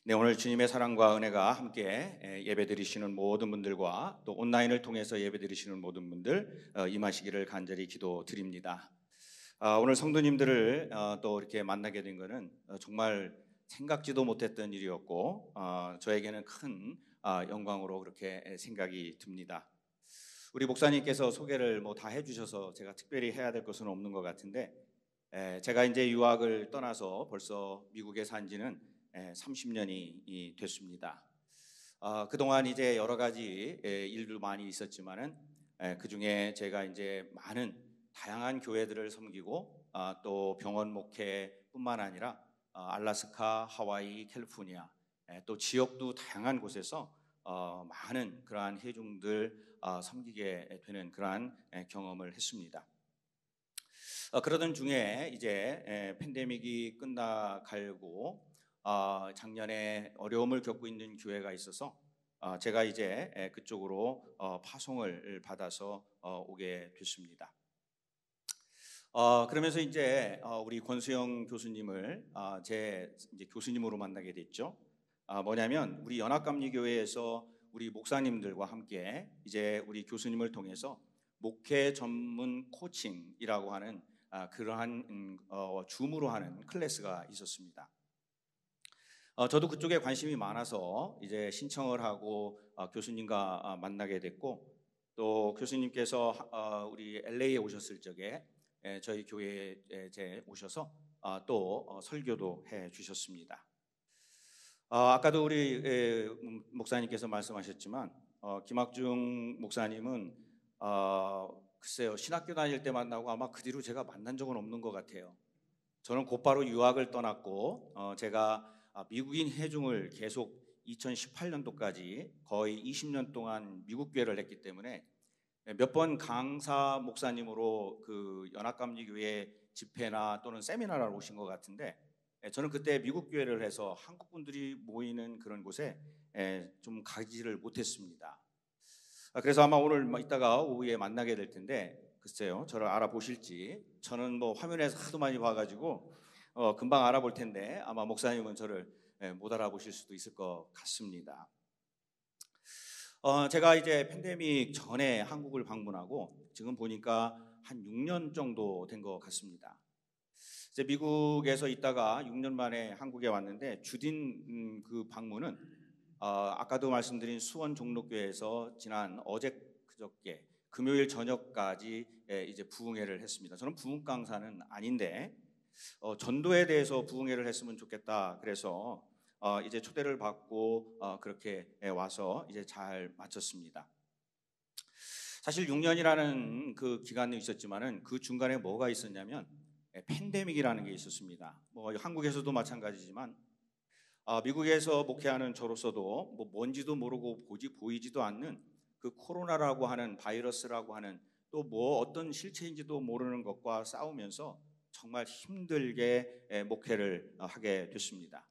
네, 오늘 주님의 사랑과 은혜가 함께 예배드리시는 모든 분들과 또 온라인을 통해서 예배드리시는 모든 분들 임하시기를 간절히 기도드립니다. 오늘 성도님들을 또 이렇게 만나게 된 것은 정말 생각지도 못했던 일이었고 저에게는 큰 영광으로 그렇게 생각이 듭니다. 우리 목사님께서 소개를 뭐 다 해주셔서 제가 특별히 해야 될 것은 없는 것 같은데 제가 이제 유학을 떠나서 벌써 미국에 산 지는 30년이 됐습니다. 그동안 이제 여러 가지 일도 많이 있었지만은 그 중에 제가 이제 많은 다양한 교회들을 섬기고 또 병원 목회뿐만 아니라 알래스카, 하와이, 캘리포니아 또 지역도 다양한 곳에서 많은 그러한 회중들 섬기게 되는 그러한 경험을 했습니다. 그러던 중에 이제 팬데믹이 끝나가고 작년에 어려움을 겪고 있는 교회가 있어서 제가 이제 그쪽으로 파송을 받아서 오게 됐습니다. 그러면서 이제 우리 권수영 교수님을 제 이제 교수님으로 만나게 됐죠. 뭐냐면 우리 연합감리교회에서 우리 목사님들과 함께 이제 우리 교수님을 통해서 목회 전문 코칭이라고 하는 그러한 줌으로 하는 클래스가 있었습니다. 저도 그쪽에 관심이 많아서 이제 신청을 하고 교수님과 만나게 됐고 또 교수님께서 우리 LA에 오셨을 적에 저희 교회에 오셔서 또 설교도 해 주셨습니다. 아까도 우리 목사님께서 말씀하셨지만 김학중 목사님은 글쎄요 신학교 다닐 때 만나고 아마 그 뒤로 제가 만난 적은 없는 것 같아요. 저는 곧바로 유학을 떠났고 제가 미국인 회중을 계속 2018년도까지 거의 20년 동안 미국 교회를 했기 때문에 몇 번 강사 목사님으로 그 연합감리교회 집회나 또는 세미나를 오신 것 같은데 저는 그때 미국 교회를 해서 한국 분들이 모이는 그런 곳에 좀 가지를 못했습니다. 그래서 아마 오늘 이따가 오후에 만나게 될 텐데 글쎄요 저를 알아보실지 저는 뭐 화면에서 하도 많이 봐가지고 금방 알아볼 텐데 아마 목사님은 저를 못 알아보실 수도 있을 것 같습니다. 제가 이제 팬데믹 전에 한국을 방문하고 지금 보니까 한 6년 정도 된 것 같습니다. 이제 미국에서 있다가 6년 만에 한국에 왔는데 주딘 그 방문은 아까도 말씀드린 수원 종로교회에서 지난 어제 그저께 금요일 저녁까지 이제 부흥회를 했습니다. 저는 부흥 강사는 아닌데 전도에 대해서 부흥회를 했으면 좋겠다. 그래서 이제 초대를 받고 그렇게 와서 이제 잘 마쳤습니다. 사실 6년이라는 그 기간이 있었지만은 그 중간에 뭐가 있었냐면 팬데믹이라는 게 있었습니다. 뭐 한국에서도 마찬가지지만 미국에서 목회하는 저로서도 뭐 뭔지도 모르고 보이지도 않는 그 코로나라고 하는 바이러스라고 하는 또 뭐 어떤 실체인지도 모르는 것과 싸우면서 정말 힘들게 목회를 하게 됐습니다.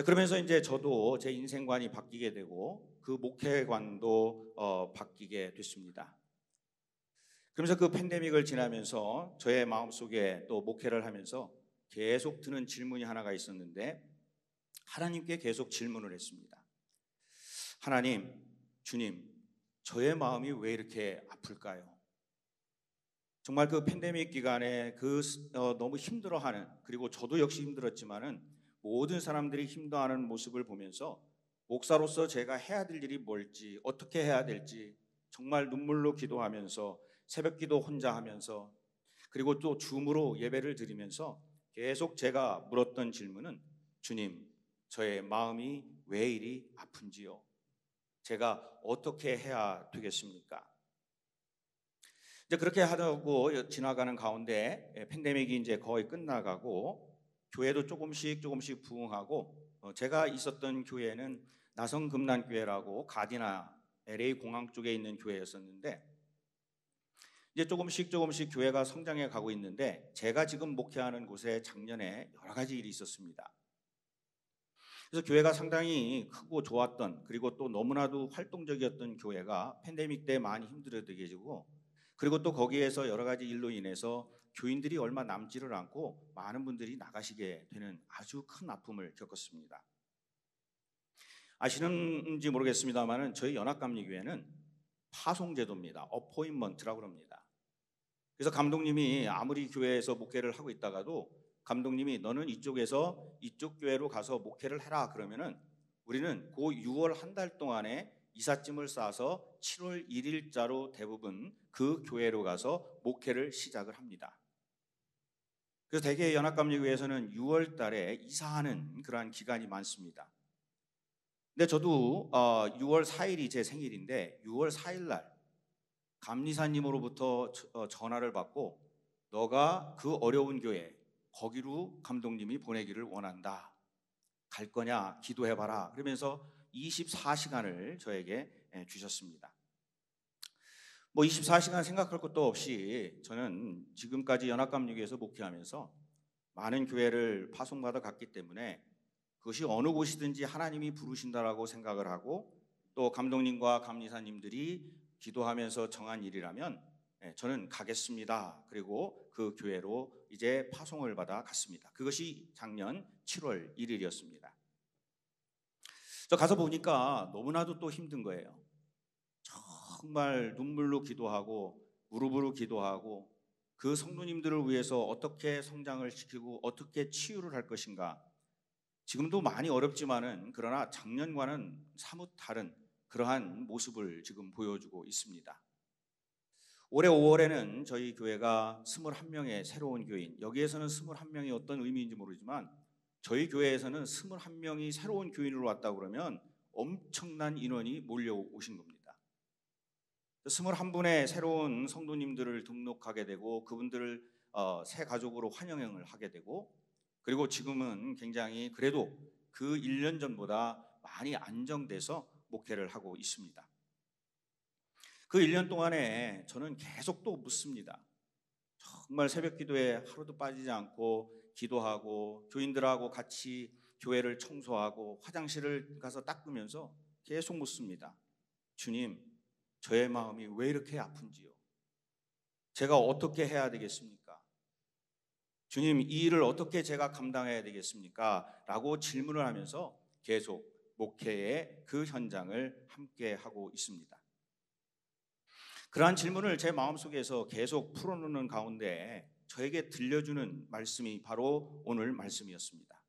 그러면서 이제 저도 제 인생관이 바뀌게 되고 그 목회관도 바뀌게 됐습니다. 그러면서 그 팬데믹을 지나면서 저의 마음속에 또 목회를 하면서 계속 드는 질문이 하나가 있었는데 하나님께 계속 질문을 했습니다. 하나님, 주님, 저의 마음이 왜 이렇게 아플까요? 정말 그 팬데믹 기간에 너무 힘들어하는 그리고 저도 역시 힘들었지만은 모든 사람들이 힘들어하는 모습을 보면서 목사로서 제가 해야 될 일이 뭘지 어떻게 해야 될지 정말 눈물로 기도하면서 새벽기도 혼자 하면서 그리고 또 줌으로 예배를 드리면서 계속 제가 물었던 질문은 주님 저의 마음이 왜 이리 아픈지요? 제가 어떻게 해야 되겠습니까? 이제 그렇게 하고 지나가는 가운데 팬데믹이 이제 거의 끝나가고 교회도 조금씩 부흥하고 제가 있었던 교회는 나성금난교회라고 가디나 LA 공항 쪽에 있는 교회였었는데 이제 조금씩 교회가 성장해 가고 있는데 제가 지금 목회하는 곳에 작년에 여러 가지 일이 있었습니다. 그래서 교회가 상당히 크고 좋았던 그리고 또 너무나도 활동적이었던 교회가 팬데믹 때 많이 힘들어지게 되고 그리고 또 거기에서 여러 가지 일로 인해서 교인들이 얼마 남지를 않고 많은 분들이 나가시게 되는 아주 큰 아픔을 겪었습니다. 아시는지 모르겠습니다만은 저희 연합감리교회는 파송제도입니다. 어포인먼트라고 합니다. 그래서 감독님이 아무리 교회에서 목회를 하고 있다가도 감독님이 너는 이쪽에서 이쪽 교회로 가서 목회를 해라 그러면은 우리는 그 6월 한 달 동안에 이삿짐을 싸서 7월 1일자로 대부분 그 교회로 가서 목회를 시작을 합니다. 그래서 대개 연합감리교회에서는 6월 달에 이사하는 그러한 기간이 많습니다. 근데 저도 6월 4일이 제 생일인데 6월 4일 날 감리사님으로부터 전화를 받고 너가 그 어려운 교회 거기로 감독님이 보내기를 원한다. 갈 거냐 기도해봐라. 그러면서 24시간을 저에게 주셨습니다. 뭐 24시간 생각할 것도 없이 저는 지금까지 연합감리교회에서 목회하면서 많은 교회를 파송받아 갔기 때문에 그것이 어느 곳이든지 하나님이 부르신다라고 생각을 하고 또 감독님과 감리사님들이 기도하면서 정한 일이라면 저는 가겠습니다. 그리고 그 교회로 이제 파송을 받아 갔습니다. 그것이 작년 7월 1일이었습니다. 저 가서 보니까 너무나도 또 힘든 거예요. 정말 눈물로 기도하고 무릎으로 기도하고 그 성도님들을 위해서 어떻게 성장을 시키고 어떻게 치유를 할 것인가. 지금도 많이 어렵지만은 그러나 작년과는 사뭇 다른 그러한 모습을 지금 보여주고 있습니다. 올해 5월에는 저희 교회가 21명의 새로운 교인, 여기에서는 21명이 어떤 의미인지 모르지만 저희 교회에서는 21명이 새로운 교인으로 왔다고 그러면 엄청난 인원이 몰려오신 겁니다. 21분의 새로운 성도님들을 등록하게 되고 그분들을 새 가족으로 환영을 하게 되고 그리고 지금은 굉장히 그래도 그 1년 전보다 많이 안정돼서 목회를 하고 있습니다. 그 1년 동안에 저는 계속 또 묻습니다. 정말 새벽 기도에 하루도 빠지지 않고 기도하고 교인들하고 같이 교회를 청소하고 화장실을 가서 닦으면서 계속 묻습니다. 주님, 저의 마음이 왜 이렇게 아픈지요? 제가 어떻게 해야 되겠습니까? 주님, 이 일을 어떻게 제가 감당해야 되겠습니까? 라고 질문을 하면서 계속 목회의 그 현장을 함께 하고 있습니다. 그러한 질문을 제 마음속에서 계속 풀어놓는 가운데 저에게 들려주는 말씀이 바로 오늘 말씀이었습니다.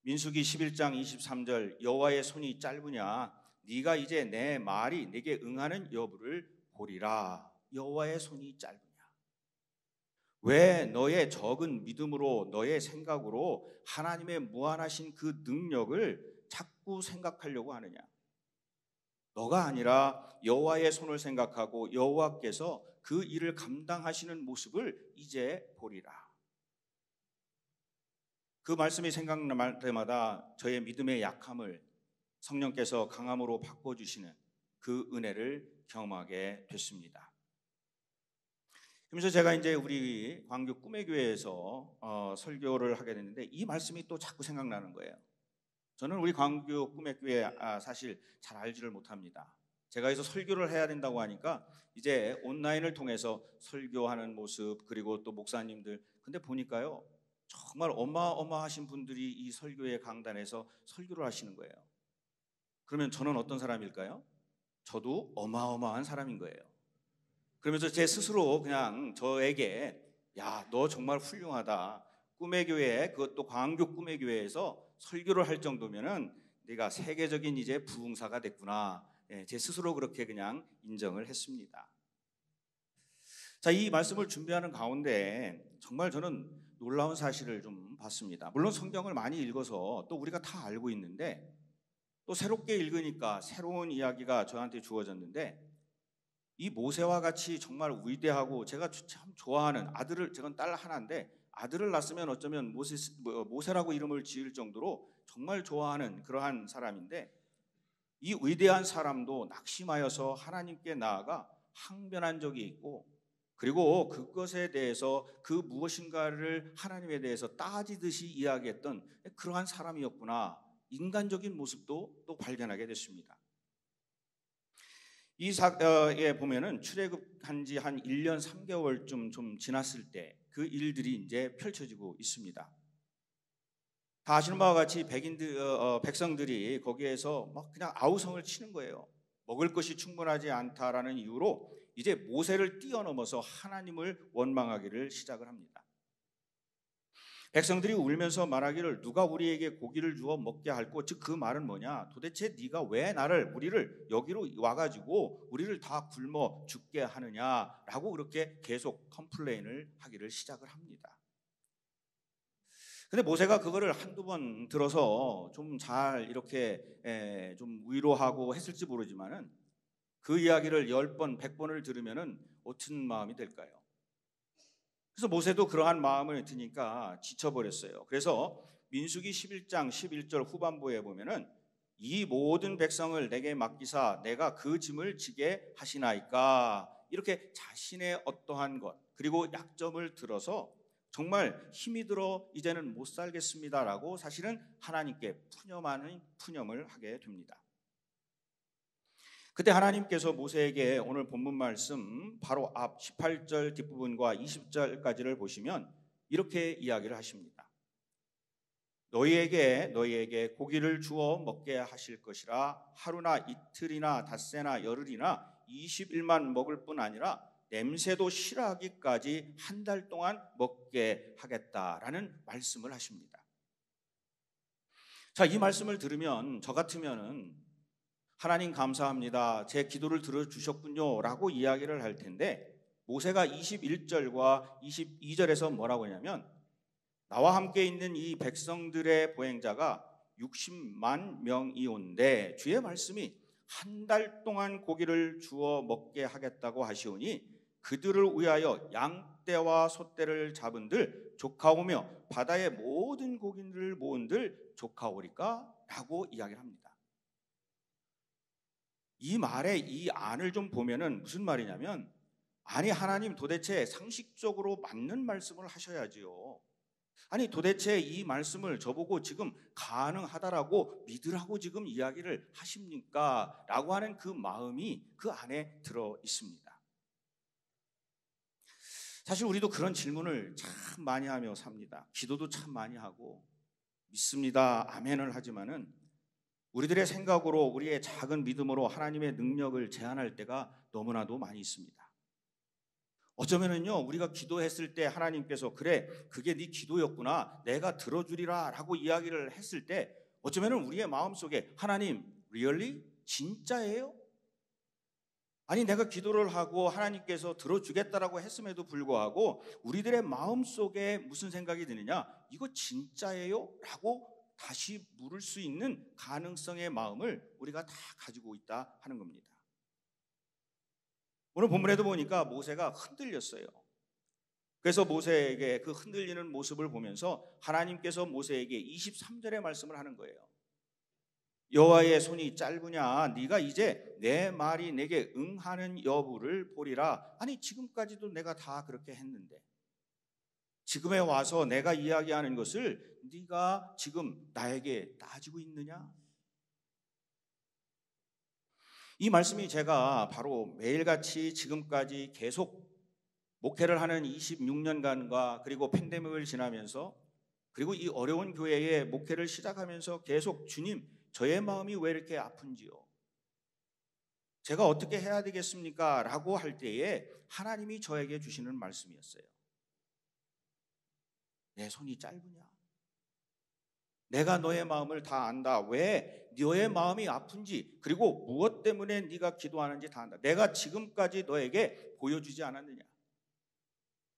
민수기 11장 23절 여호와의 손이 짧으냐 네가 이제 내 말이 네게 응하는 여부를 보리라. 여호와의 손이 짧으냐. 왜 너의 적은 믿음으로 너의 생각으로 하나님의 무한하신 그 능력을 자꾸 생각하려고 하느냐. 너가 아니라 여호와의 손을 생각하고 여호와께서 그 일을 감당하시는 모습을 이제 보리라. 그 말씀이 생각날 때마다 저의 믿음의 약함을 성령께서 강함으로 바꿔주시는 그 은혜를 경험하게 됐습니다. 그러면서 제가 이제 우리 광교 꿈의 교회에서 설교를 하게 됐는데 이 말씀이 또 자꾸 생각나는 거예요. 저는 우리 광교 꿈의 교회 사실 잘 알지를 못합니다. 제가 여기서 설교를 해야 된다고 하니까 이제 온라인을 통해서 설교하는 모습 그리고 또 목사님들 근데 보니까요 정말 어마어마하신 분들이 이 설교의 강단에서 설교를 하시는 거예요. 그러면 저는 어떤 사람일까요? 저도 어마어마한 사람인 거예요. 그러면서 제 스스로 그냥 저에게 야, 너 정말 훌륭하다. 꿈의 교회 그것도 광교 꿈의 교회에서 설교를 할 정도면은 네가 세계적인 이제 부흥사가 됐구나. 제 스스로 그렇게 그냥 인정을 했습니다. 자, 이 말씀을 준비하는 가운데 정말 저는 놀라운 사실을 좀 봤습니다. 물론 성경을 많이 읽어서 또 우리가 다 알고 있는데 또 새롭게 읽으니까 새로운 이야기가 저한테 주어졌는데 이 모세와 같이 정말 위대하고 제가 참 좋아하는 아들을 제가 딸 하나인데 아들을 낳았으면 어쩌면 모세라고 이름을 지을 정도로 정말 좋아하는 그러한 사람인데 이 위대한 사람도 낙심하여서 하나님께 나아가 항변한 적이 있고 그리고 그것에 대해서 그 무엇인가를 하나님에 대해서 따지듯이 이야기했던 그러한 사람이었구나. 인간적인 모습도 또 발견하게 됐습니다. 이 사에 보면은 출애굽한 지 한 1년 3개월쯤 좀 지났을 때 그 일들이 이제 펼쳐지고 있습니다. 다 아시는 바와 같이 백성들이 거기에서 막 그냥 아우성을 치는 거예요. 먹을 것이 충분하지 않다라는 이유로 이제 모세를 뛰어넘어서 하나님을 원망하기를 시작을 합니다. 백성들이 울면서 말하기를 누가 우리에게 고기를 주어 먹게 할꼬? 즉 그 말은 뭐냐? 도대체 네가 왜 우리를 여기로 와가지고 우리를 다 굶어 죽게 하느냐라고 그렇게 계속 컴플레인을 하기를 시작을 합니다. 근데 모세가 그거를 한두 번 들어서 좀 잘 이렇게 좀 위로하고 했을지 모르지만은 그 이야기를 10번, 100번을 들으면은 어떤 마음이 될까요? 그래서 모세도 그러한 마음을 드니까 지쳐버렸어요. 그래서 민수기 11장 11절 후반부에 보면은 이 모든 백성을 내게 맡기사 내가 그 짐을 지게 하시나이까 이렇게 자신의 어떠한 것 그리고 약점을 들어서 정말 힘이 들어 이제는 못 살겠습니다라고 사실은 하나님께 푸념을 하게 됩니다. 그때 하나님께서 모세에게 오늘 본문 말씀 바로 앞 18절 뒷부분과 20절까지를 보시면 이렇게 이야기를 하십니다. 너희에게 고기를 주어 먹게 하실 것이라 하루나 이틀이나 닷새나 열흘이나 20일만 먹을 뿐 아니라 냄새도 싫어하기까지 한 달 동안 먹게 하겠다라는 말씀을 하십니다. 자, 이 말씀을 들으면 저 같으면은 하나님 감사합니다. 제 기도를 들어주셨군요 라고 이야기를 할 텐데 모세가 21절과 22절에서 뭐라고 하냐면 나와 함께 있는 이 백성들의 보행자가 60만 명이온데 주의 말씀이 한 달 동안 고기를 주어 먹게 하겠다고 하시오니 그들을 위하여 양떼와 소떼를 잡은들 조카오며 바다의 모든 고기를 모은들 조카오리까? 라고 이야기를 합니다. 이 말의 이 안을 좀 보면은 무슨 말이냐면 아니 하나님 도대체 상식적으로 맞는 말씀을 하셔야지요. 아니 도대체 이 말씀을 저보고 지금 가능하다라고 믿으라고 지금 이야기를 하십니까? 라고 하는 그 마음이 그 안에 들어 있습니다. 사실 우리도 그런 질문을 참 많이 하며 삽니다. 기도도 참 많이 하고 믿습니다. 아멘을 하지만은 우리들의 생각으로 우리의 작은 믿음으로 하나님의 능력을 제한할 때가 너무나도 많이 있습니다. 어쩌면은요 우리가 기도했을 때 하나님께서 그래 그게 네 기도였구나 내가 들어주리라 라고 이야기를 했을 때 어쩌면은 우리의 마음속에 하나님 really? 진짜예요? 아니 내가 기도를 하고 하나님께서 들어주겠다라고 했음에도 불구하고 우리들의 마음속에 무슨 생각이 드느냐 이거 진짜예요? 라고 다시 물을 수 있는 가능성의 마음을 우리가 다 가지고 있다 하는 겁니다. 오늘 본문에도 보니까 모세가 흔들렸어요. 그래서 모세에게 그 흔들리는 모습을 보면서 하나님께서 모세에게 23절의 말씀을 하는 거예요. 여호와의 손이 짧으냐 네가 이제 내 말이 내게 응하는 여부를 보리라. 아니 지금까지도 내가 다 그렇게 했는데 지금에 와서 내가 이야기하는 것을 네가 지금 나에게 따지고 있느냐? 이 말씀이 제가 바로 매일같이 지금까지 계속 목회를 하는 26년간과 그리고 팬데믹을 지나면서 그리고 이 어려운 교회에 목회를 시작하면서 계속 주님 저의 마음이 왜 이렇게 아픈지요? 제가 어떻게 해야 되겠습니까? 라고 할 때에 하나님이 저에게 주시는 말씀이었어요. 내 손이 짧으냐? 내가 너의 마음을 다 안다. 왜 너의 마음이 아픈지 그리고 무엇 때문에 네가 기도하는지 다 안다. 내가 지금까지 너에게 보여주지 않았느냐.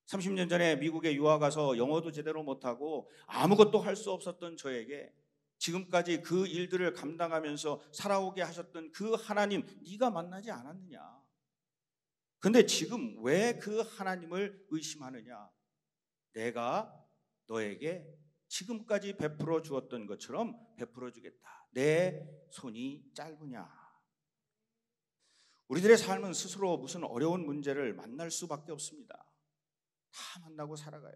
30년 전에 미국에 유학 가서 영어도 제대로 못하고 아무것도 할 수 없었던 저에게 지금까지 그 일들을 감당하면서 살아오게 하셨던 그 하나님 네가 만나지 않았느냐. 근데 지금 왜 그 하나님을 의심하느냐. 내가 너에게 지금까지 베풀어 주었던 것처럼 베풀어 주겠다. 내 손이 짧으냐. 우리들의 삶은 스스로 무슨 어려운 문제를 만날 수밖에 없습니다. 다 만나고 살아가요.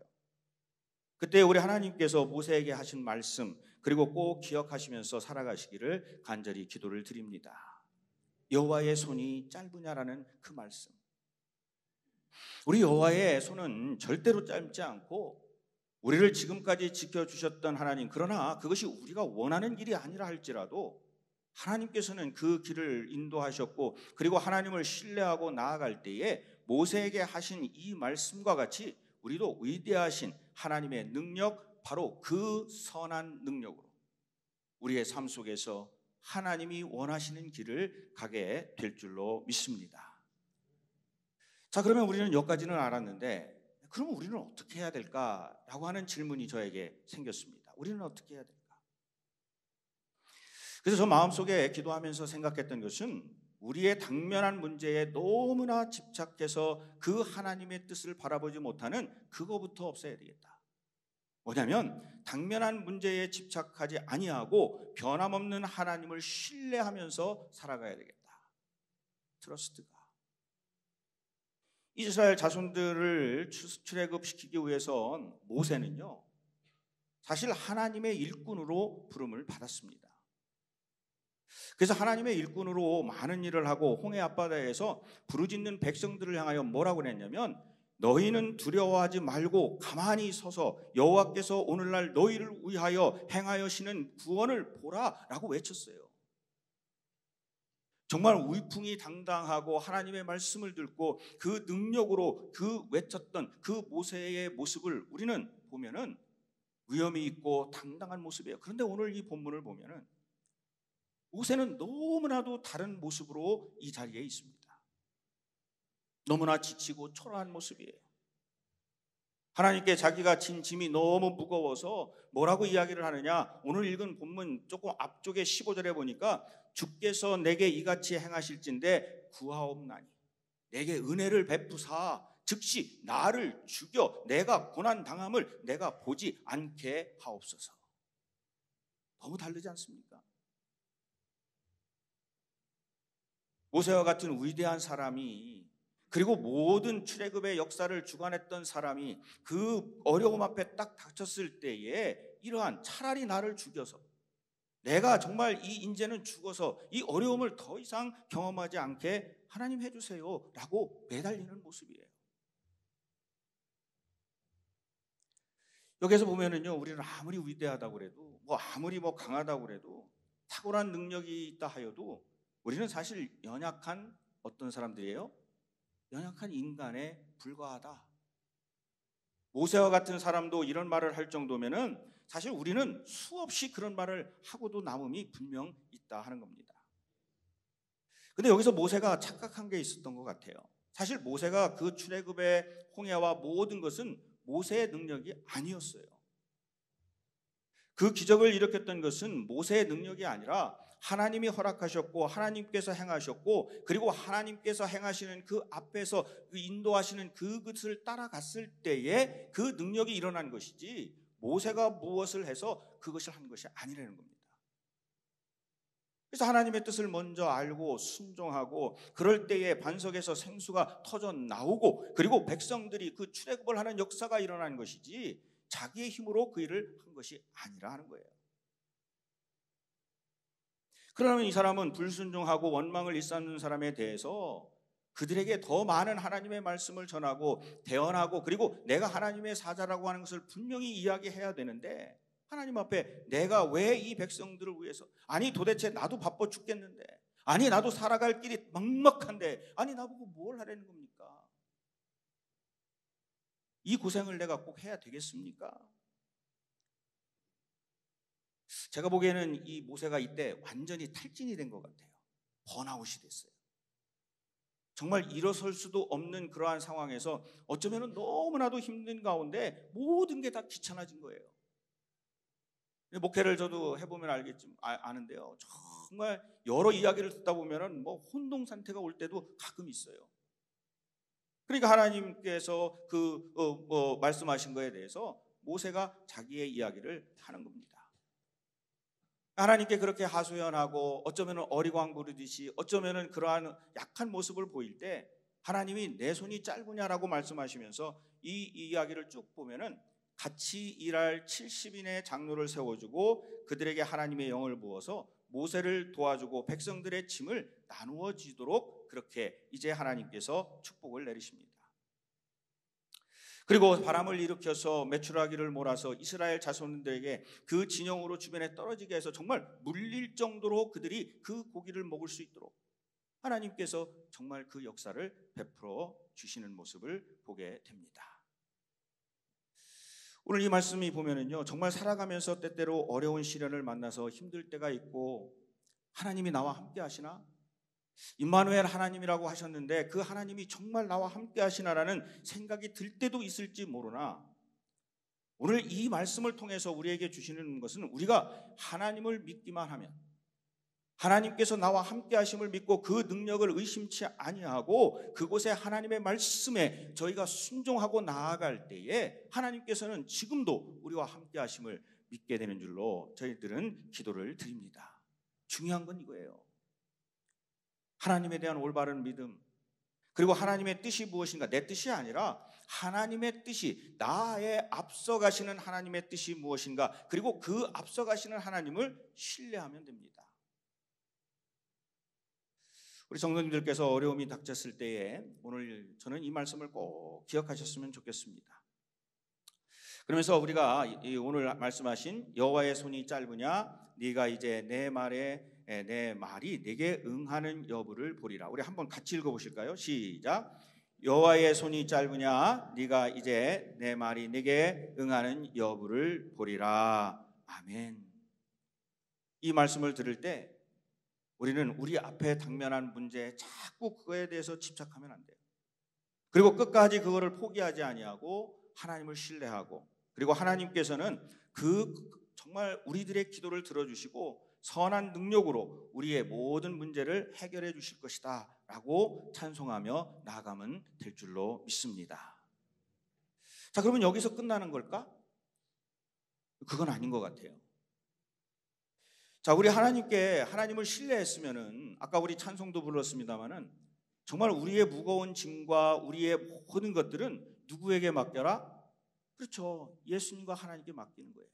그때 우리 하나님께서 모세에게 하신 말씀 그리고 꼭 기억하시면서 살아가시기를 간절히 기도를 드립니다. 여호와의 손이 짧으냐라는 그 말씀. 우리 여호와의 손은 절대로 짧지 않고 우리를 지금까지 지켜주셨던 하나님, 그러나 그것이 우리가 원하는 길이 아니라 할지라도 하나님께서는 그 길을 인도하셨고, 그리고 하나님을 신뢰하고 나아갈 때에 모세에게 하신 이 말씀과 같이 우리도 위대하신 하나님의 능력, 바로 그 선한 능력으로 우리의 삶 속에서 하나님이 원하시는 길을 가게 될 줄로 믿습니다. 자, 그러면 우리는 여기까지는 알았는데, 그럼 우리는 어떻게 해야 될까라고 하는 질문이 저에게 생겼습니다. 우리는 어떻게 해야 될까? 그래서 저 마음속에 기도하면서 생각했던 것은, 우리의 당면한 문제에 너무나 집착해서 그 하나님의 뜻을 바라보지 못하는 그거부터 없애야 되겠다. 뭐냐면 당면한 문제에 집착하지 아니하고 변함없는 하나님을 신뢰하면서 살아가야 되겠다. 트러스트가. 이스라엘 자손들을 출애굽시키기 위해선 모세는요, 사실 하나님의 일꾼으로 부름을 받았습니다. 그래서 하나님의 일꾼으로 많은 일을 하고 홍해 앞바다에서 부르짖는 백성들을 향하여 뭐라고 그랬냐면, 너희는 두려워하지 말고 가만히 서서 여호와께서 오늘날 너희를 위하여 행하여시는 구원을 보라라고 외쳤어요. 정말 위풍이 당당하고 하나님의 말씀을 듣고 그 능력으로 그 외쳤던 그 모세의 모습을 우리는 보면은 위엄이 있고 당당한 모습이에요. 그런데 오늘 이 본문을 보면은 모세는 너무나도 다른 모습으로 이 자리에 있습니다. 너무나 지치고 초라한 모습이에요. 하나님께 자기가 진 짐이 너무 무거워서 뭐라고 이야기를 하느냐, 오늘 읽은 본문 조금 앞쪽에 15절에 보니까 주께서 내게 이같이 행하실진대 구하옵나니 내게 은혜를 베푸사 즉시 나를 죽여 내가 고난당함을 내가 보지 않게 하옵소서. 너무 다르지 않습니까? 모세와 같은 위대한 사람이, 그리고 모든 출애굽의 역사를 주관했던 사람이 그 어려움 앞에 딱 닥쳤을 때에 이러한, 차라리 나를 죽여서 내가 정말 이 인재는 죽어서 이 어려움을 더 이상 경험하지 않게 하나님 해주세요 라고 매달리는 모습이에요. 여기서 보면은요, 우리는 아무리 위대하다고 그래도, 아무리 강하다고 그래도, 탁월한 능력이 있다 하여도 우리는 사실 연약한 어떤 사람들이에요? 연약한 인간에 불과하다. 모세와 같은 사람도 이런 말을 할 정도면은 사실 우리는 수없이 그런 말을 하고도 남음이 분명 있다 하는 겁니다. 근데 여기서 모세가 착각한 게 있었던 것 같아요. 사실 모세가 그 출애굽의 홍해와 모든 것은 모세의 능력이 아니었어요. 그 기적을 일으켰던 것은 모세의 능력이 아니라 하나님이 허락하셨고 하나님께서 행하셨고, 그리고 하나님께서 행하시는 그 앞에서 그 인도하시는 그것을 따라갔을 때에 그 능력이 일어난 것이지, 모세가 무엇을 해서 그것을 한 것이 아니라는 겁니다. 그래서 하나님의 뜻을 먼저 알고 순종하고, 그럴 때에 반석에서 생수가 터져 나오고, 그리고 백성들이 그 출애굽을 하는 역사가 일어난 것이지, 자기의 힘으로 그 일을 한 것이 아니라 하는 거예요. 그러면 이 사람은 불순종하고 원망을 일삼는 사람에 대해서 그들에게 더 많은 하나님의 말씀을 전하고 대언하고, 그리고 내가 하나님의 사자라고 하는 것을 분명히 이야기해야 되는데, 하나님 앞에 내가 왜 이 백성들을 위해서, 아니 도대체 나도 바빠 죽겠는데, 아니 나도 살아갈 길이 막막한데, 아니 나보고 뭘 하라는 겁니까? 이 고생을 내가 꼭 해야 되겠습니까? 제가 보기에는 이 모세가 이때 완전히 탈진이 된 것 같아요. 번아웃이 됐어요. 정말 일어설 수도 없는 그러한 상황에서 어쩌면 너무나도 힘든 가운데 모든 게 다 귀찮아진 거예요. 목회를 저도 해보면 아는데요, 정말 여러 이야기를 듣다 보면은 혼동 상태가 올 때도 가끔 있어요. 그러니까 하나님께서 말씀하신 거에 대해서 모세가 자기의 이야기를 하는 겁니다. 하나님께 그렇게 하소연하고, 어쩌면 어리광 부르듯이, 어쩌면 그러한 약한 모습을 보일 때 하나님이 내 손이 짧으냐라고 말씀하시면서 이 이야기를 쭉 보면은 같이 일할 70인의 장로를 세워주고 그들에게 하나님의 영을 부어서 모세를 도와주고 백성들의 짐을 나누어지도록 그렇게 이제 하나님께서 축복을 내리십니다. 그리고 바람을 일으켜서 메추라기를 몰아서 이스라엘 자손들에게 그 진영으로 주변에 떨어지게 해서 정말 물릴 정도로 그들이 그 고기를 먹을 수 있도록 하나님께서 정말 그 역사를 베풀어 주시는 모습을 보게 됩니다. 오늘 이 말씀이 보면은요, 정말 살아가면서 때때로 어려운 시련을 만나서 힘들 때가 있고, 하나님이 나와 함께 하시나? 임마누엘 하나님이라고 하셨는데 그 하나님이 정말 나와 함께 하시나라는 생각이 들 때도 있을지 모르나, 오늘 이 말씀을 통해서 우리에게 주시는 것은 우리가 하나님을 믿기만 하면, 하나님께서 나와 함께 하심을 믿고 그 능력을 의심치 아니하고 그곳에 하나님의 말씀에 저희가 순종하고 나아갈 때에 하나님께서는 지금도 우리와 함께 하심을 믿게 되는 줄로 저희들은 기도를 드립니다. 중요한 건 이거예요. 하나님에 대한 올바른 믿음, 그리고 하나님의 뜻이 무엇인가, 내 뜻이 아니라 하나님의 뜻이, 나의 앞서가시는 하나님의 뜻이 무엇인가, 그리고 그 앞서가시는 하나님을 신뢰하면 됩니다. 우리 성도님들께서 어려움이 닥쳤을 때에 오늘 저는 이 말씀을 꼭 기억하셨으면 좋겠습니다. 그러면서 우리가 오늘 말씀하신 여호와의 손이 짧으냐 네가 이제 내 말이 내게 응하는 여부를 보리라. 우리 한번 같이 읽어보실까요? 시작. 여호와의 손이 짧으냐 네가 이제 내 말이 내게 응하는 여부를 보리라. 아멘. 이 말씀을 들을 때 우리는 우리 앞에 당면한 문제에 자꾸 그거에 대해서 집착하면 안 돼요. 그리고 끝까지 그거를 포기하지 아니하고 하나님을 신뢰하고, 그리고 하나님께서는 그 정말 우리들의 기도를 들어주시고 선한 능력으로 우리의 모든 문제를 해결해 주실 것이다 라고 찬송하며 나아가면 될 줄로 믿습니다. 자, 그러면 여기서 끝나는 걸까? 그건 아닌 것 같아요. 자, 우리 하나님을 신뢰했으면은, 아까 우리 찬송도 불렀습니다마는, 정말 우리의 무거운 짐과 우리의 모든 것들은 누구에게 맡겨라? 그렇죠. 예수님과 하나님께 맡기는 거예요.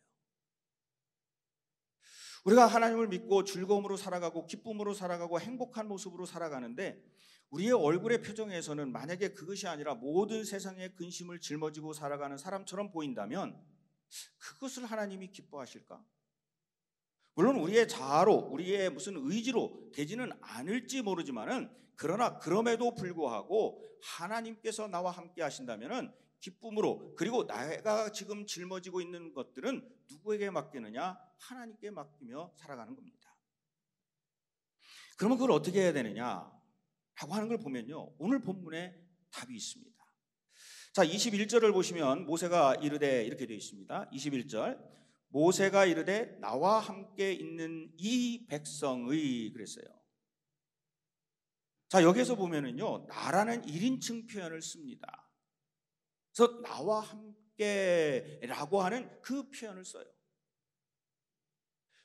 우리가 하나님을 믿고 즐거움으로 살아가고 기쁨으로 살아가고 행복한 모습으로 살아가는데, 우리의 얼굴의 표정에서는 만약에 그것이 아니라 모든 세상의 근심을 짊어지고 살아가는 사람처럼 보인다면 그것을 하나님이 기뻐하실까? 물론 우리의 자아로, 우리의 무슨 의지로 되지는 않을지 모르지만은, 그러나 그럼에도 불구하고 하나님께서 나와 함께 하신다면은 기쁨으로, 그리고 내가 지금 짊어지고 있는 것들은 누구에게 맡기느냐? 하나님께 맡기며 살아가는 겁니다. 그러면 그걸 어떻게 해야 되느냐? 라고 하는 걸 보면요, 오늘 본문에 답이 있습니다. 자, 21절을 보시면 모세가 이르되, 이렇게 되어 있습니다. 21절. 모세가 이르되 나와 함께 있는 이 백성의, 그랬어요. 자, 여기서 보면은요, 나라는 1인칭 표현을 씁니다. 그래서 나와 함께라고 하는 그 표현을 써요.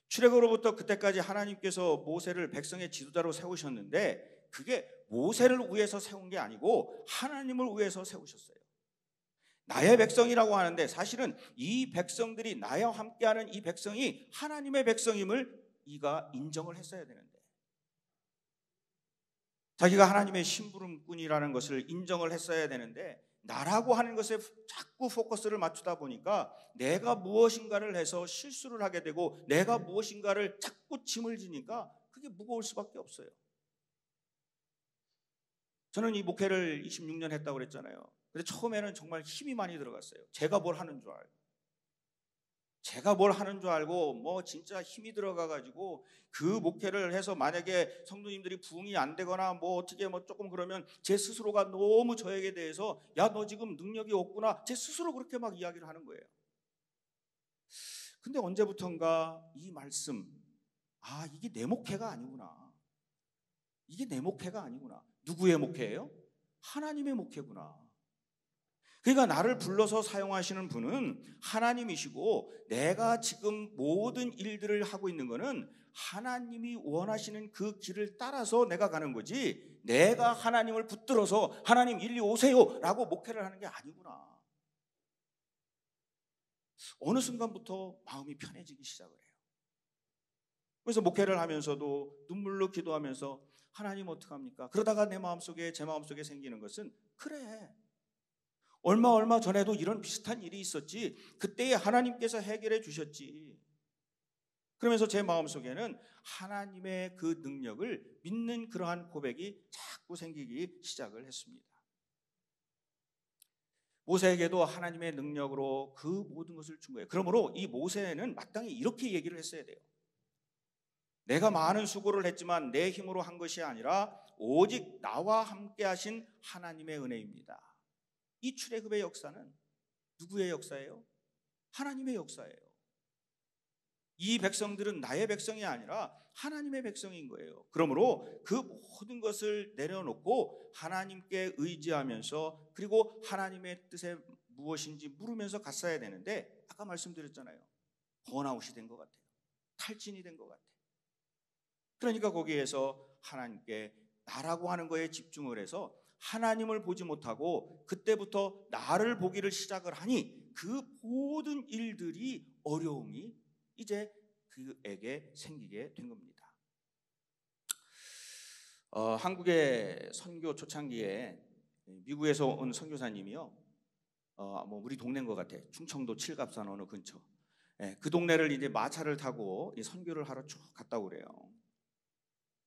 출애굽으로부터 그때까지 하나님께서 모세를 백성의 지도자로 세우셨는데, 그게 모세를 위해서 세운 게 아니고 하나님을 위해서 세우셨어요. 나의 백성이라고 하는데 사실은 이 백성들이, 나와 함께하는 이 백성이 하나님의 백성임을 이가 인정을 했어야 되는데, 자기가 하나님의 심부름꾼이라는 것을 인정을 했어야 되는데, 나라고 하는 것에 자꾸 포커스를 맞추다 보니까 내가 무엇인가를 해서 실수를 하게 되고, 내가 무엇인가를 자꾸 짐을 지니까 그게 무거울 수밖에 없어요. 저는 이 목회를 26년 했다고 그랬잖아요. 근데 처음에는 정말 힘이 많이 들어갔어요. 제가 뭘 하는 줄 알고 뭐 진짜 힘이 들어가가지고 그 목회를 해서 만약에 성도님들이 부응이 안 되거나 뭐 어떻게 뭐 조금 그러면 제 스스로가 너무 저에게 대해서 야, 너 지금 능력이 없구나, 제 스스로 그렇게 막 이야기를 하는 거예요. 근데 언제부턴가 이 말씀, 이게 내 목회가 아니구나. 이게 내 목회가 아니구나. 누구의 목회예요? 하나님의 목회구나. 그러니까 나를 불러서 사용하시는 분은 하나님이시고, 내가 지금 모든 일들을 하고 있는 것은 하나님이 원하시는 그 길을 따라서 내가 가는 거지, 내가 하나님을 붙들어서 하나님 일리 오세요 라고 목회를 하는 게 아니구나. 어느 순간부터 마음이 편해지기 시작을 해요. 그래서 목회를 하면서도 눈물로 기도하면서 하나님 어떡합니까? 그러다가 제 마음속에 생기는 것은, 그래, 얼마 전에도 이런 비슷한 일이 있었지. 그때에 하나님께서 해결해 주셨지. 그러면서 제 마음속에는 하나님의 그 능력을 믿는 그러한 고백이 자꾸 생기기 시작을 했습니다. 모세에게도 하나님의 능력으로 그 모든 것을 준 거예요. 그러므로 이 모세는 마땅히 이렇게 얘기를 했어야 돼요. 내가 많은 수고를 했지만 내 힘으로 한 것이 아니라 오직 나와 함께 하신 하나님의 은혜입니다. 이 출애굽의 역사는 누구의 역사예요? 하나님의 역사예요. 이 백성들은 나의 백성이 아니라 하나님의 백성인 거예요. 그러므로 그 모든 것을 내려놓고 하나님께 의지하면서 그리고 하나님의 뜻에 무엇인지 물으면서 갔어야 되는데 아까 말씀드렸잖아요. 번아웃이 된 것 같아요. 탈진이 된 것 같아요. 그러니까 거기에서 하나님께 나라고 하는 거에 집중을 해서 하나님을 보지 못하고 그때부터 나를 보기를 시작을 하니 그 모든 일들이 어려움이 이제 그에게 생기게 된 겁니다. 한국의 선교 초창기에 미국에서 온 선교사님이요, 뭐 우리 동네인 것 같아. 충청도 칠갑산 어느 근처. 그 동네를 이제 마차를 타고 선교를 하러 쭉 갔다고 그래요.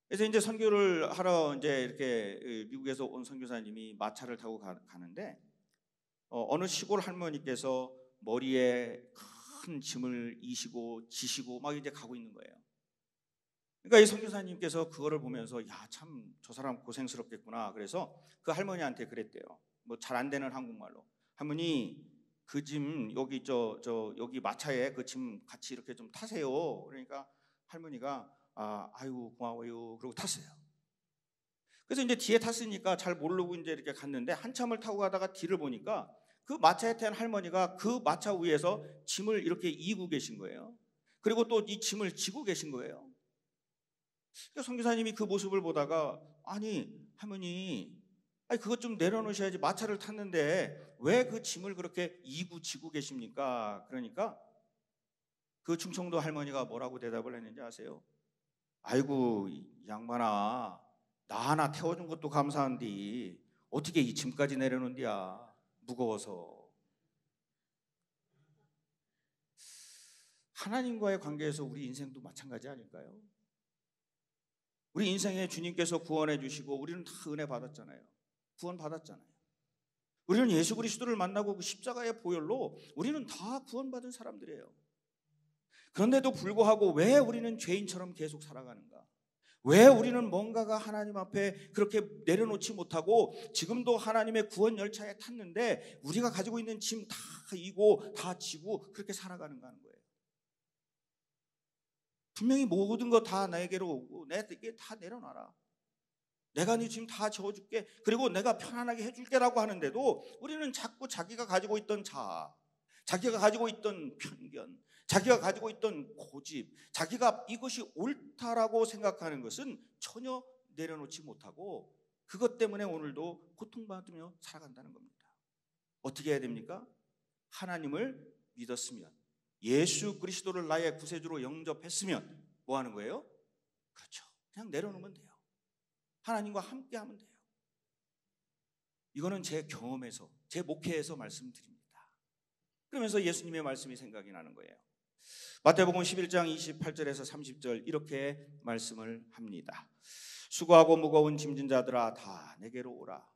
그래서 이제 선교를 하러 이제 이렇게 미국에서 온 선교사님이 마차를 타고 가는데 어느 시골 할머니께서 머리에 큰 짐을 이시고 지시고 막 이제 가고 있는 거예요. 그러니까 이 선교사님께서 그거를 보면서 야, 참 저 사람 고생스럽겠구나. 그래서 그 할머니한테 그랬대요. 뭐 잘 안 되는 한국말로. 할머니 그 짐 여기 여기 마차에 그 짐 같이 이렇게 좀 타세요. 그러니까 할머니가 아이고 고마워요. 그러고 탔어요. 그래서 이제 뒤에 탔으니까 잘 모르고 이제 이렇게 갔는데 한참을 타고 가다가 뒤를 보니까 그 마차에 탄 할머니가 그 마차 위에서 짐을 이렇게 이고 계신 거예요. 그리고 또 이 짐을 지고 계신 거예요. 그러니까 선교사님이 그 모습을 보다가 아니 할머니 그것 좀 내려놓으셔야지. 마차를 탔는데 왜 그 짐을 그렇게 이고 지고 계십니까? 그러니까 그 충청도 할머니가 뭐라고 대답을 했는지 아세요? 아이고 이 양반아, 나 하나 태워준 것도 감사한데 어떻게 이 짐까지 내려놓는디야. 무거워서. 하나님과의 관계에서 우리 인생도 마찬가지 아닐까요? 우리 인생에 주님께서 구원해 주시고 우리는 다 은혜 받았잖아요. 구원 받았잖아요. 우리는 예수 그리스도를 만나고 그 십자가의 보혈로 우리는 다 구원받은 사람들이에요. 그런데도 불구하고 왜 우리는 죄인처럼 계속 살아가는가? 왜 우리는 뭔가가 하나님 앞에 그렇게 내려놓지 못하고 지금도 하나님의 구원 열차에 탔는데 우리가 가지고 있는 짐 다 이고 다 지고 그렇게 살아가는가 하는 거예요. 분명히 모든 거 다 나에게로 오고 내게 다 내려놔라. 내가 네 짐 다 져줄게. 그리고 내가 편안하게 해줄게라고 하는데도 우리는 자꾸 자기가 가지고 있던 자아, 자기가 가지고 있던 편견, 자기가 가지고 있던 고집, 자기가 이것이 옳다라고 생각하는 것은 전혀 내려놓지 못하고 그것 때문에 오늘도 고통받으며 살아간다는 겁니다. 어떻게 해야 됩니까? 하나님을 믿었으면, 예수 그리스도를 나의 구세주로 영접했으면 뭐 하는 거예요? 그렇죠. 그냥 내려놓으면 돼요. 하나님과 함께 하면 돼요. 이거는 제 경험에서, 제 목회에서 말씀드립니다. 그러면서 예수님의 말씀이 생각이 나는 거예요. 마태복음 11장 28절에서 30절 이렇게 말씀을 합니다. 수고하고 무거운 짐진 자들아 다 내게로 오라.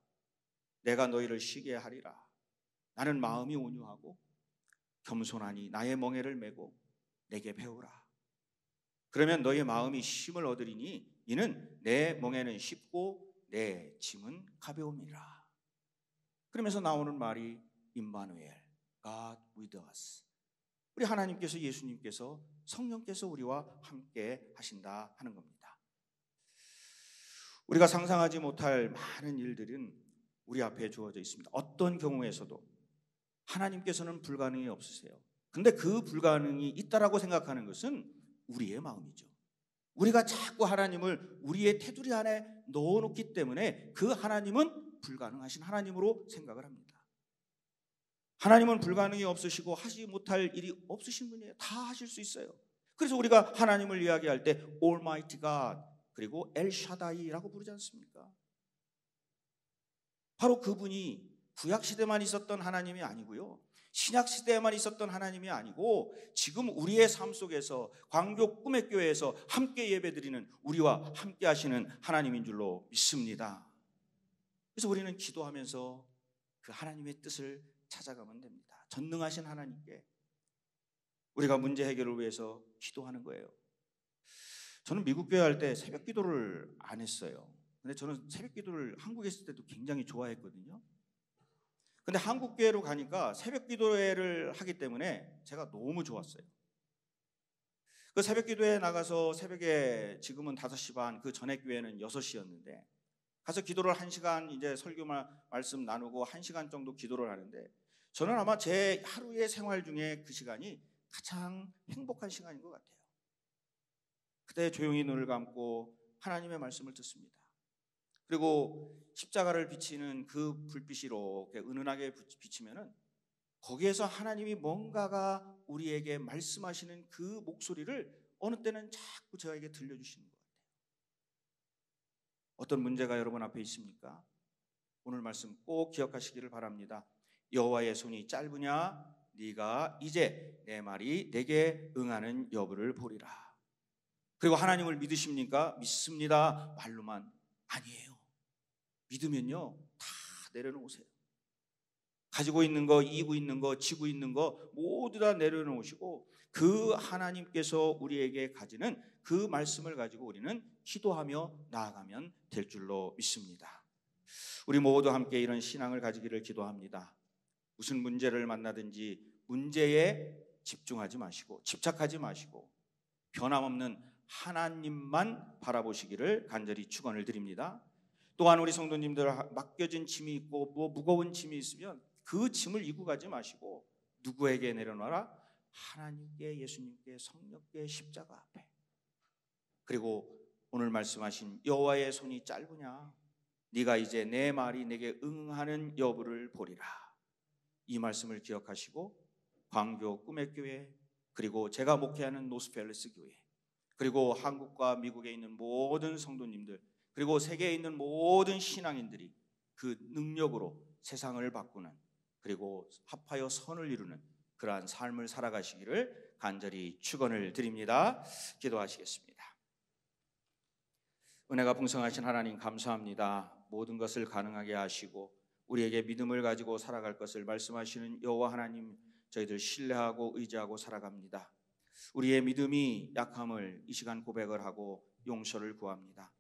내가 너희를 쉬게 하리라. 나는 마음이 온유하고 겸손하니 나의 멍에를 메고 내게 배우라. 그러면 너희 마음이 쉼을 얻으리니 이는 내 멍에는 쉽고 내 짐은 가벼움이라. 그러면서 나오는 말이 임마누엘, God with us. 우리 하나님께서, 예수님께서, 성령께서 우리와 함께 하신다 하는 겁니다. 우리가 상상하지 못할 많은 일들은 우리 앞에 주어져 있습니다. 어떤 경우에서도 하나님께서는 불가능이 없으세요. 근데 그 불가능이 있다라고 생각하는 것은 우리의 마음이죠. 우리가 자꾸 하나님을 우리의 테두리 안에 넣어놓기 때문에 그 하나님은 불가능하신 하나님으로 생각을 합니다. 하나님은 불가능이 없으시고 하지 못할 일이 없으신 분이에요. 다 하실 수 있어요. 그래서 우리가 하나님을 이야기할 때 Almighty God 그리고 엘샤다이라고 부르지 않습니까? 바로 그분이 구약 시대만 있었던 하나님이 아니고요, 신약 시대에만 있었던 하나님이 아니고 지금 우리의 삶 속에서 광교 꿈의 교회에서 함께 예배드리는 우리와 함께 하시는 하나님인 줄로 믿습니다. 그래서 우리는 기도하면서 그 하나님의 뜻을 찾아가면 됩니다. 전능하신 하나님께 우리가 문제 해결을 위해서 기도하는 거예요. 저는 미국 교회 할 때 새벽 기도를 안 했어요. 근데 저는 새벽 기도를 한국에 있을 때도 굉장히 좋아했거든요. 근데 한국 교회로 가니까 새벽 기도회를 하기 때문에 제가 너무 좋았어요. 그 새벽 기도회 나가서 새벽에 지금은 5시 반, 그 전에 교회는 6시였는데 가서 기도를 1시간 이제 설교 말씀 나누고 1시간 정도 기도를 하는데 저는 아마 제 하루의 생활 중에 그 시간이 가장 행복한 시간인 것 같아요. 그때 조용히 눈을 감고 하나님의 말씀을 듣습니다. 그리고 십자가를 비치는 그 불빛이 이렇게 은은하게 비치면은 거기에서 하나님이 뭔가가 우리에게 말씀하시는 그 목소리를 어느 때는 자꾸 저에게 들려주시는 것 같아요. 어떤 문제가 여러분 앞에 있습니까? 오늘 말씀 꼭 기억하시기를 바랍니다. 여호와의 손이 짧으냐? 네가 이제 내 말이 내게 응하는 여부를 보리라. 그리고 하나님을 믿으십니까? 믿습니다. 말로만 아니에요. 믿으면요 다 내려놓으세요. 가지고 있는 거, 이기고 있는 거, 지고 있는 거 모두 다 내려놓으시고 그 하나님께서 우리에게 가지는 그 말씀을 가지고 우리는 기도하며 나아가면 될 줄로 믿습니다. 우리 모두 함께 이런 신앙을 가지기를 기도합니다. 무슨 문제를 만나든지 문제에 집중하지 마시고 집착하지 마시고 변함없는 하나님만 바라보시기를 간절히 축원을 드립니다. 또한 우리 성도님들 맡겨진 짐이 있고 무거운 짐이 있으면 그 짐을 이고 가지 마시고 누구에게 내려놔라? 하나님께, 예수님께, 성령께, 십자가 앞에. 그리고 오늘 말씀하신 여호와의 손이 짧으냐? 네가 이제 내 말이 내게 응하는 여부를 보리라. 이 말씀을 기억하시고 광교 꿈의 교회, 그리고 제가 목회하는 노스펠레스 교회, 그리고 한국과 미국에 있는 모든 성도님들, 그리고 세계에 있는 모든 신앙인들이 그 능력으로 세상을 바꾸는, 그리고 합하여 선을 이루는 그러한 삶을 살아가시기를 간절히 축원을 드립니다. 기도하시겠습니다. 은혜가 풍성하신 하나님 감사합니다. 모든 것을 가능하게 하시고 우리에게 믿음을 가지고 살아갈 것을 말씀하시는 여호와 하나님, 저희들 신뢰하고 의지하고 살아갑니다. 우리의 믿음이 약함을 이 시간 고백을 하고 용서를 구합니다.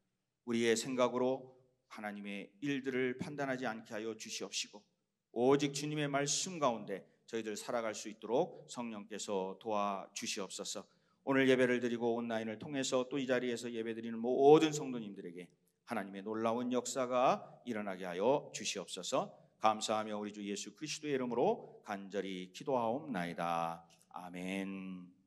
우리의 생각으로 하나님의 일들을 판단하지 않게 하여 주시옵시고 오직 주님의 말씀 가운데 저희들 살아갈 수 있도록 성령께서 도와주시옵소서. 오늘 예배를 드리고 온라인을 통해서 또 이 자리에서 예배드리는 모든 성도님들에게 하나님의 놀라운 역사가 일어나게 하여 주시옵소서. 감사하며 우리 주 예수 그리스도의 이름으로 간절히 기도하옵나이다. 아멘.